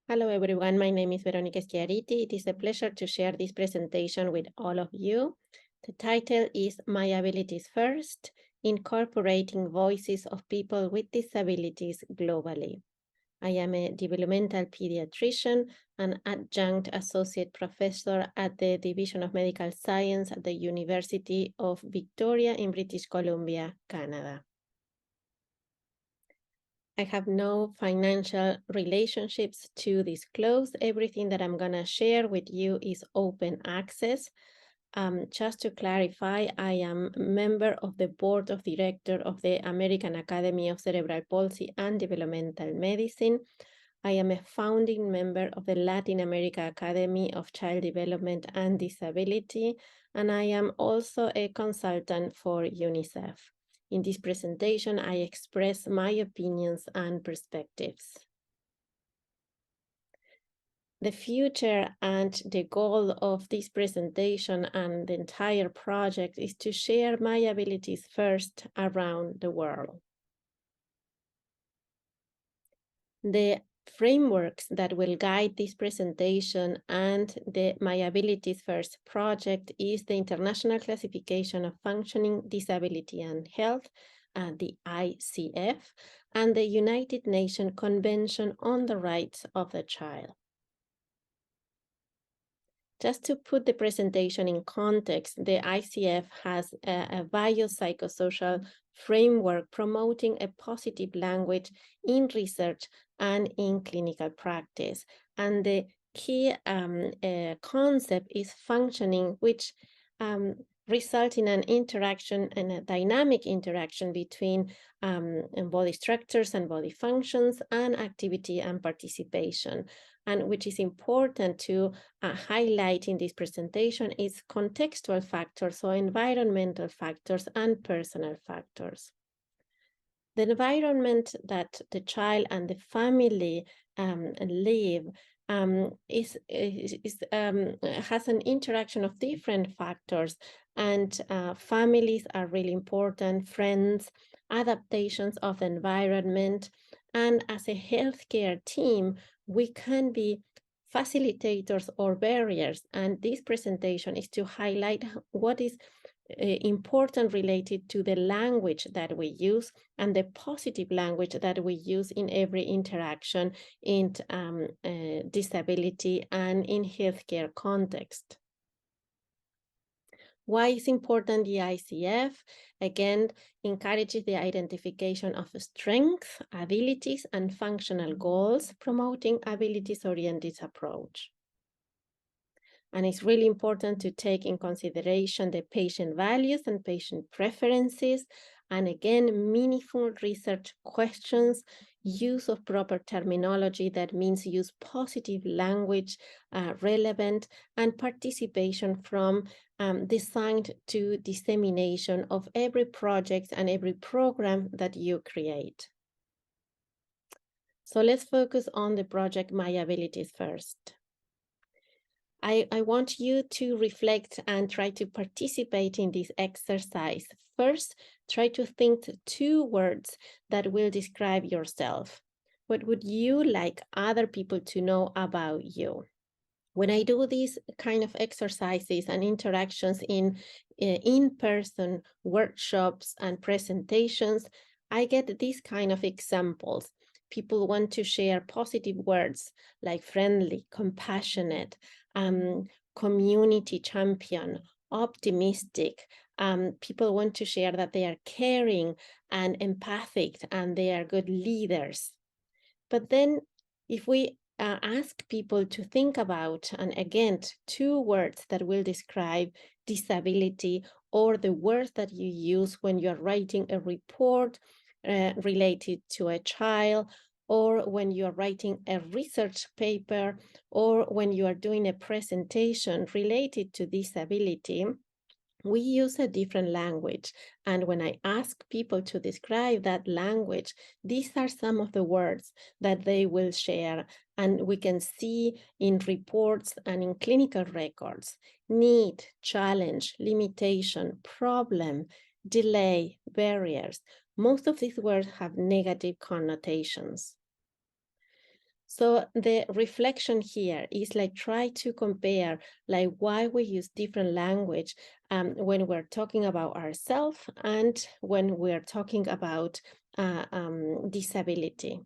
Hello everyone, my name is Veronica Schiariti. It is a pleasure to share this presentation with all of you. The title is My Abilities First, Incorporating Voices of People with Disabilities Globally. I am a developmental pediatrician and adjunct associate professor at the Division of Medical Science at the University of Victoria in British Columbia, Canada. I have no financial relationships to disclose. Everything that I'm going to share with you is open access. Just to clarify, I am a member of the board of directors of the American Academy of Cerebral Palsy and Developmental Medicine. I am a founding member of the Latin America Academy of Child Development and Disability, and I am also a consultant for UNICEF. In this presentation, I express my opinions and perspectives. The future and the goal of this presentation and the entire project is to share my abilities first around the world. The frameworks that will guide this presentation and the My Abilities First project is the International Classification of Functioning, Disability and Health, the ICF, and the United Nations Convention on the Rights of the Child. Just to put the presentation in context, the ICF has a biopsychosocial framework promoting a positive language in research and in clinical practice. And the key concept is functioning, which results in an interaction and a dynamic interaction between body structures and body functions and activity and participation. And which is important to highlight in this presentation is contextual factors, so environmental factors and personal factors. The environment that the child and the family live has an interaction of different factors, and families are really important, friends, adaptations of the environment, and as a healthcare team, we can be facilitators or barriers, and this presentation is to highlight what is important related to the language that we use and the positive language that we use in every interaction in disability and in healthcare context. Why is important the ICF? Again, encourages the identification of strengths, abilities, and functional goals, promoting abilities-oriented approach. And it's really important to take in consideration the patient values and patient preferences, and again, meaningful research questions, use of proper terminology, that means use positive language, relevant, and participation from design to dissemination of every project and every program that you create. So let's focus on the project My Abilities First. I want you to reflect and try to participate in this exercise. First, try to think 2 words that will describe yourself. What would you like other people to know about you? When I do these kind of exercises and interactions in in-person workshops and presentations, I get these kind of examples. People want to share positive words like friendly, compassionate, community champion, optimistic. People want to share that they are caring and empathic and they are good leaders. But then if we ask people to think about, and again, 2 words that will describe disability or the words that you use when you're writing a report related to a child, or when you're writing a research paper, or when you are doing a presentation related to disability, we use a different language. And when I ask people to describe that language, these are some of the words that they will share. And we can see in reports and in clinical records: need, challenge, limitation, problem, delay, barriers. Most of these words have negative connotations. So the reflection here is like try to compare like why we use different language when we're talking about ourselves and when we're talking about disability.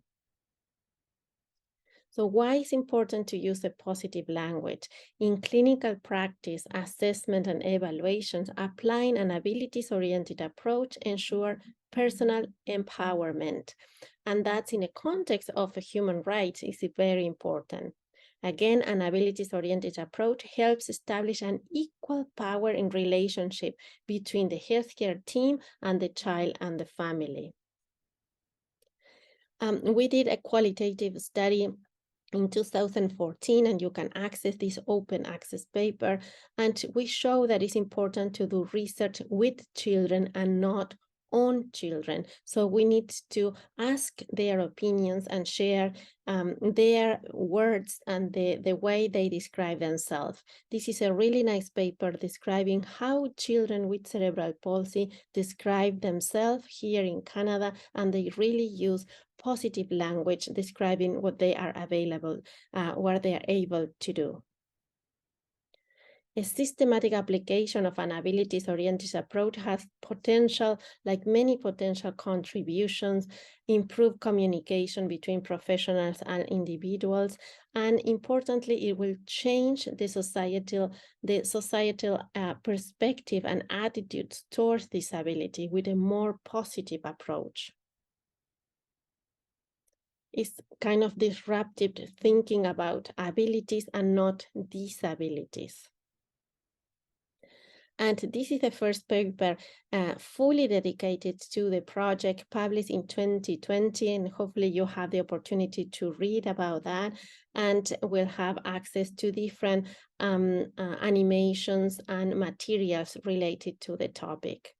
So why is important to use a positive language? In clinical practice, assessment and evaluations, applying an abilities-oriented approach ensure personal empowerment. And that's in a context of human rights is very important. Again, an abilities-oriented approach helps establish an equal power in relationship between the healthcare team and the child and the family. We did a qualitative study in 2014, and you can access this open access paper. And we show that it's important to do research with children and not on children. So we need to ask their opinions and share their words and the way they describe themselves. This is a really nice paper describing how children with cerebral palsy describe themselves here in Canada, and they really use positive language describing what they are what they are able to do. A systematic application of an abilities-oriented approach has potential, like many potential contributions, improve communication between professionals and individuals, and importantly, it will change the societal perspective and attitudes towards disability with a more positive approach. It's kind of disruptive thinking about abilities and not disabilities. And this is the first paper fully dedicated to the project, published in 2020, and hopefully you have the opportunity to read about that, and will have access to different animations and materials related to the topic.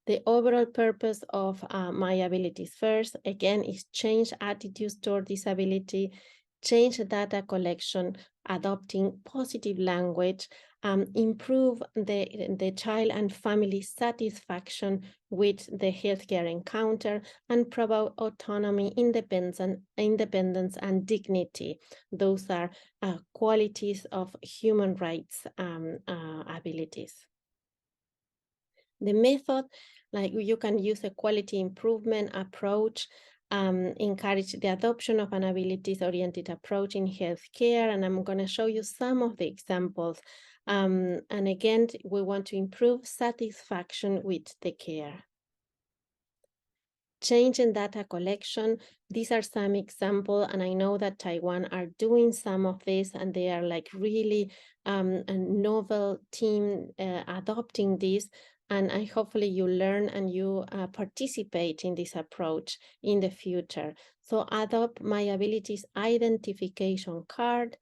The overall purpose of My Abilities First, again, is change attitudes toward disability, change data collection, adopting positive language, improve the child and family satisfaction with the healthcare encounter, and provide autonomy, independence, and dignity. Those are qualities of human rights abilities. The method, like you can use a quality improvement approach, encourage the adoption of an abilities-oriented approach in healthcare, and I'm going to show you some of the examples. And again, we want to improve satisfaction with the care. Change in data collection, these are some examples, and I know that TAIWAN are doing some of this, and they are like really a novel team adopting this. And hopefully you learn and you participate in this approach in the future. So adopt My Abilities identification card.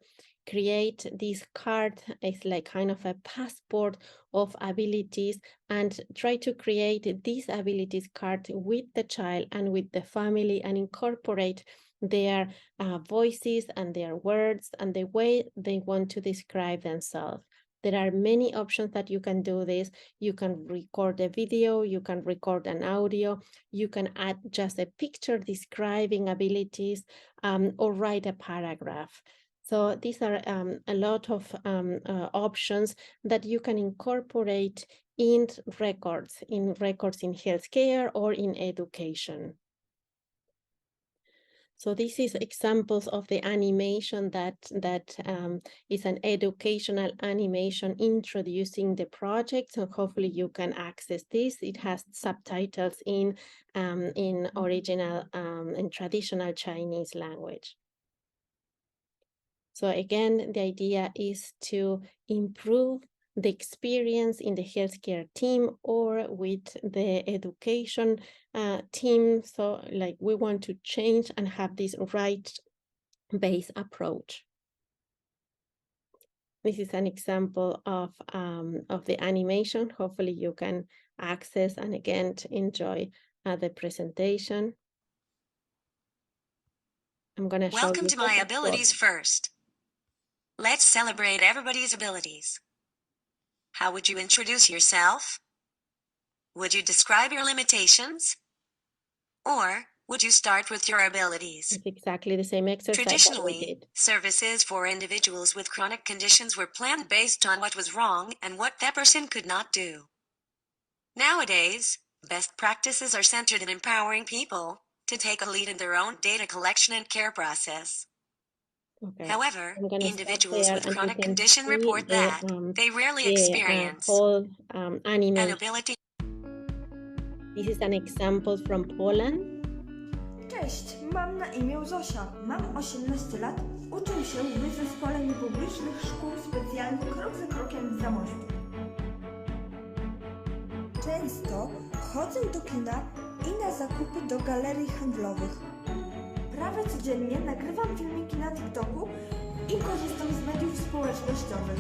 Create this card. It's like kind of a passport of abilities, and try to create this abilities card with the child and with the family, and incorporate their voices and their words and the way they want to describe themselves. There are many options that you can do this. You can record a video, you can record an audio, you can add just a picture describing abilities, or write a paragraph. So these are a lot of options that you can incorporate in records in healthcare or in education. So this is examples of the animation that is an educational animation introducing the project. So hopefully you can access this. It has subtitles in original and traditional Chinese language. So again, the idea is to improve the experience in the healthcare team or with the education team. So like we want to change and have this right-based approach. This is an example of the animation. Hopefully you can access and again enjoy the presentation. I'm going to show you. Welcome to My Abilities First. Let's celebrate everybody's abilities. How would you introduce yourself? Would you describe your limitations? Or Would you start with your abilities? It's exactly the same exercise that we Traditionally, did. services for individuals with chronic conditions were planned based on what was wrong and what that person could not do. Nowadays, best practices are centered in empowering people to take a lead in their own data collection and care process. Okay. However, I'm gonna stop individuals there, with and you chronic can condition see report that they rarely experience whole an animation. ability. This is an example from Poland. Cześć, mam na imię Zosia, mam 18 lat, uczę się w zespole niepublicznych szkół specjalnych krok za krokiem w Zamościu. Często chodzę do kina i na zakupy do galerii handlowych. Prawie codziennie nagrywam filmiki na TikToku i korzystam z mediów społecznościowych.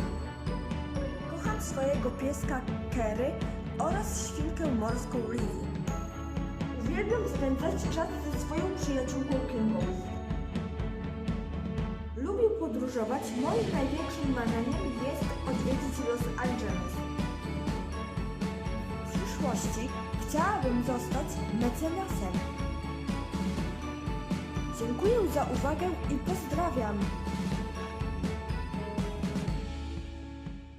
Kocham swojego pieska Kerry oraz świnkę morską Lizzie. Uwielbiam spędzać czas ze swoją przyjaciółką Kingą. Lubię podróżować. Moim największym marzeniem jest odwiedzić Los Angeles. W przyszłości chciałabym zostać mecenasem. Dziękuję za uwagę i pozdrawiam.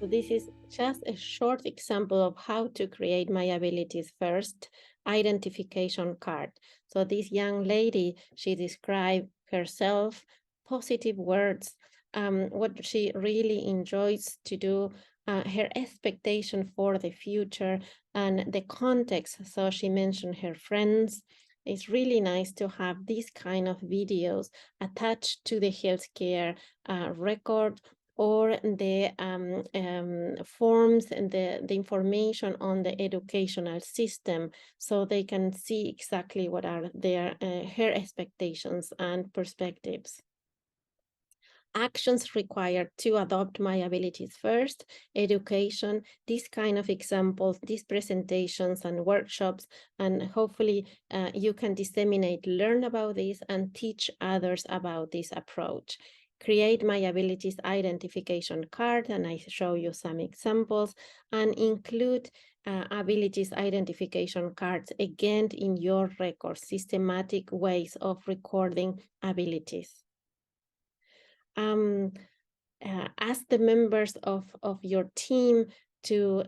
So this is just a short example of how to create My Abilities First identification card. So this young lady, she described herself, positive words, what she really enjoys to do, her expectation for the future, and the context. So she mentioned her friends. It's really nice to have these kind of videos attached to the healthcare record, or the forms and the information on the educational system, so they can see exactly what are her expectations and perspectives. Actions required to adopt My Abilities First, education, these kind of examples, these presentations and workshops, and hopefully you can disseminate, learn about this, and teach others about this approach. Create My Abilities identification card, and I show you some examples, and include abilities identification cards again in your records, systematic ways of recording abilities. Ask the members of your team to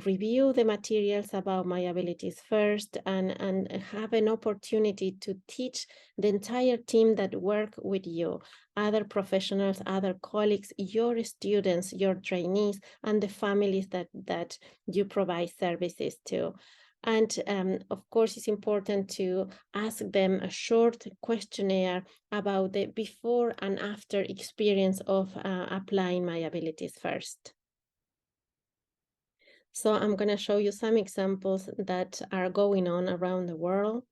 review the materials about My Abilities First, and have an opportunity to teach the entire team that work with you, other professionals, other colleagues, your students, your trainees, and the families that you provide services to. And of course, it's important to ask them a short questionnaire about the before and after experience of applying My Abilities First. So I'm going to show you some examples that are going on around the world.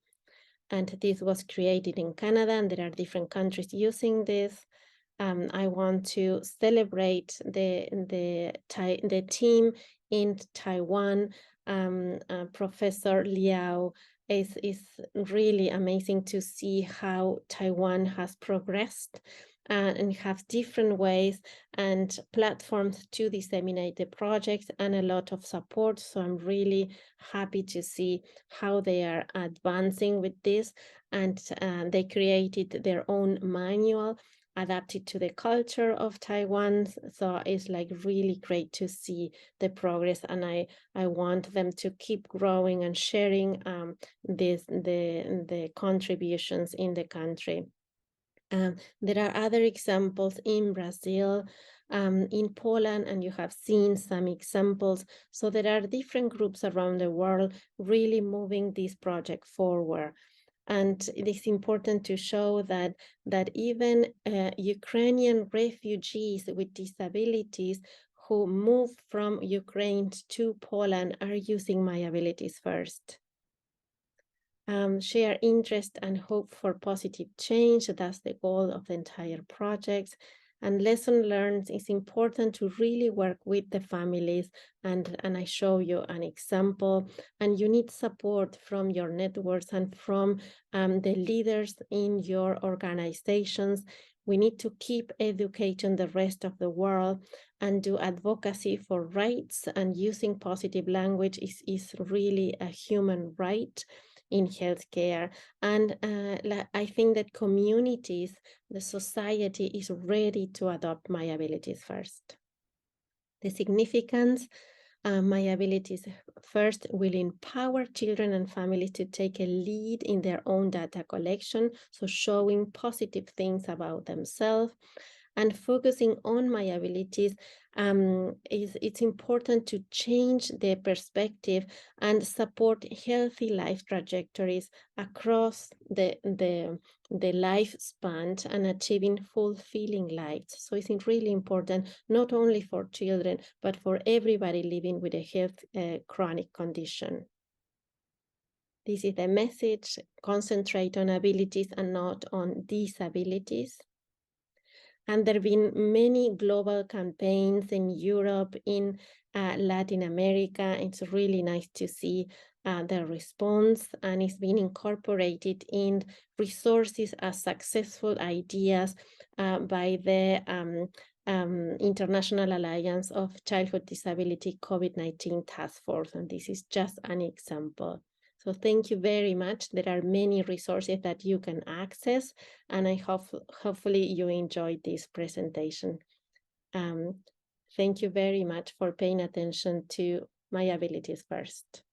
And this was created in Canada, and there are different countries using this. I want to celebrate the team in Taiwan. Professor Liao, is really amazing to see how Taiwan has progressed and have different ways and platforms to disseminate the projects, and a lot of support. So I'm really happy to see how they are advancing with this, and they created their own manual adapted to the culture of Taiwan. So it's like really great to see the progress, and I want them to keep growing and sharing the contributions in the country. There are other examples in Brazil, in Poland, and you have seen some examples. So there are different groups around the world really moving this project forward. And it is important to show that even Ukrainian refugees with disabilities who move from Ukraine to Poland are using My Abilities First. Share interest and hope for positive change. That's the goal of the entire project. And lesson learned is important to really work with the families, and I show you an example. And you need support from your networks and from the leaders in your organizations. We need to keep educating the rest of the world and do advocacy for rights, and using positive language is really a human right. in healthcare. And I think that communities, the society is ready to adopt My Abilities First. The significance My Abilities First will empower children and families to take a lead in their own data collection, so showing positive things about themselves. And focusing on my abilities, it's important to change the perspective and support healthy life trajectories across the lifespan and achieving fulfilling lives. So it's really important, not only for children, but for everybody living with a chronic condition. This is the message: concentrate on abilities and not on disabilities. And there have been many global campaigns in Europe, in Latin America. It's really nice to see the response, and it's been incorporated in resources as successful ideas by the International Alliance of Childhood Disability COVID-19 Task Force, and this is just an example. So thank you very much. There are many resources that you can access, and I hopefully you enjoyed this presentation. Thank you very much for paying attention to My Abilities First.